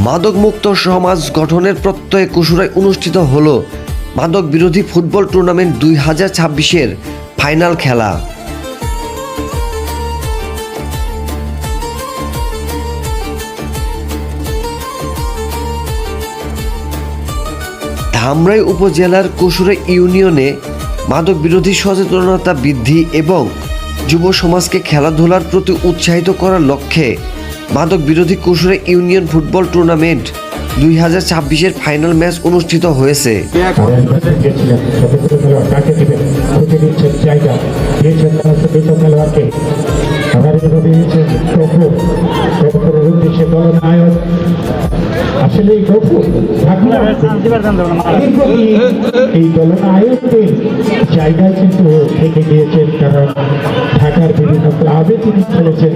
মাদকমুক্ত সমাজ গঠনের প্রত্যয়ে কুশুরায় অনুষ্ঠিত হলো মাদক বিরোধী ফুটবল টুর্নামেন্ট 2026-এর ফাইনাল খেলা। ধামরাই উপজেলার কুশুরা ইউনিয়নে মাদক বিরোধী সচেতনতা বৃদ্ধি এবং যুব সমাজকে খেলাধুলার প্রতি উৎসাহিত করার লক্ষ্যে মাদক বিরোধী কুশুরা ইউনিয়ন ফুটবল টুর্নামেন্ট 2026-এর ফাইনাল ম্যাচ অনুষ্ঠিত হয়েছে। আসলে এই দলনায়কদের জায়গায় কিন্তু থেকে গিয়েছেন, কারণ ঢাকার বিভিন্ন ক্লাবে তিনি খেলেছেন।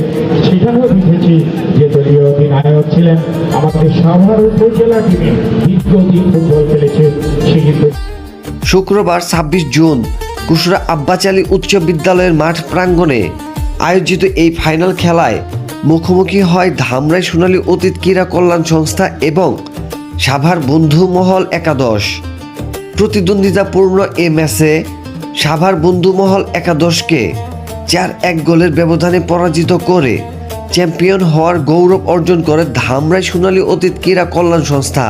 সেখানেও দেখেছি যে দলীয় অধিনায়ক ছিলেন, আমাদের সাভার উপজেলা টিমে দীর্ঘদিন ফুটবল খেলেছে। শুক্রবার 26 জুন কুশুরা আব্বাস আলী উচ্চ বিদ্যালয়ের মাঠ প্রাঙ্গণে আয়োজিত এই ফাইনাল খেলায় মুখোমুখি হয় ধামরাই সোনালী অতীত ক্রীড়া কল্যাণ সংস্থা এবং সাভার বন্ধু মহল একাদশ। প্রতিদ্বন্দ্বিতাপূর্ণ এ ম্যাচে সাভার বন্ধু মহল একাদশকে 4-1 গোলের ব্যবধানে পরাজিত করে চ্যাম্পিয়ন হওয়ার গৌরব অর্জন করে ধামরাই সোনালী অতীত ক্রীড়া কল্যাণ সংস্থা।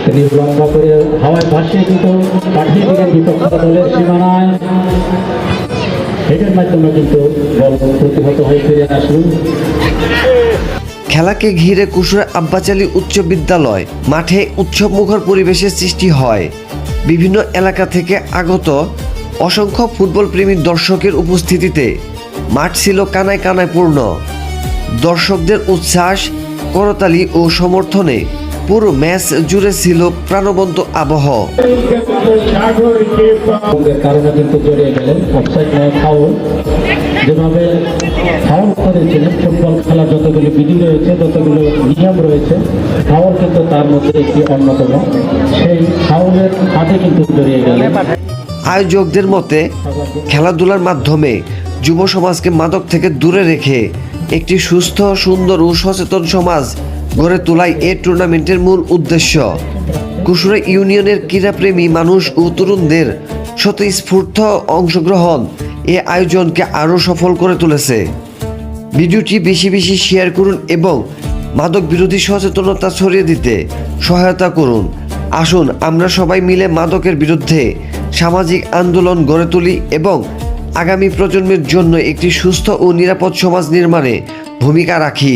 তিনি লম্বা করে হাওয়ায় ভাসিয়ে দিত, পাঠিয়ে দিলেন বিপক্ষ দলের সীমানায়। এটার মাধ্যমে কিন্তু বল প্রতিহত হয়ে ফিরে আসলো। খেলাকে ঘিরে কুশুরা আব্বাস আলী উচ্চ বিদ্যালয় মাঠে উৎসবমুখর পরিবেশের সৃষ্টি হয়। বিভিন্ন এলাকা থেকে আগত অসংখ্য ফুটবল প্রেমী দর্শকের উপস্থিতিতে মাঠ ছিল কানায় কানায় পূর্ণ। দর্শকদের উচ্ছ্বাস, করতালি ও সমর্থনে পুরো ম্যাচ জুড়ে ছিল প্রাণবন্ত আবহ। কারণে কিন্তু জড়িয়ে গেলেন অফসাইড নয়, ফাউল। যেভাবে ফাউল করেছিলেন, ফুটবল খেলার যতগুলো বিধি রয়েছে, যতগুলো নিয়ম রয়েছে, ফাউল কিন্তু তার মধ্যে একটি অন্যতম। সেই ফাউলের হাতে কিন্তু জড়িয়ে গেলেন। আয়োজকদের মতে খেলাধুলার মাধ্যমে যুব সমাজকে মাদক থেকে দূরে রেখে একটি সুস্থ, সুন্দর ও সচেতন সমাজ গড়ে তোলাই এই টুর্নামেন্টের মূল উদ্দেশ্য। কুশুরা ইউনিয়নের ক্রীড়াপ্রেমী মানুষ ও তরুণদের স্বতঃস্ফূর্ত অংশগ্রহণ এই আয়োজনকে আরও সফল করে তুলেছে। ভিডিওটি বেশি বেশি শেয়ার করুন এবং মাদক বিরোধী সচেতনতা ছড়িয়ে দিতে সহায়তা করুন। আসুন আমরা সবাই মিলে মাদকের বিরুদ্ধে সামাজিক আন্দোলন গড়ে তুলি এবং আগামী প্রজন্মের জন্য একটি সুস্থ ও নিরাপদ সমাজ নির্মাণে ভূমিকা রাখি।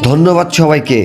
ধন্যবাদ সবাইকে।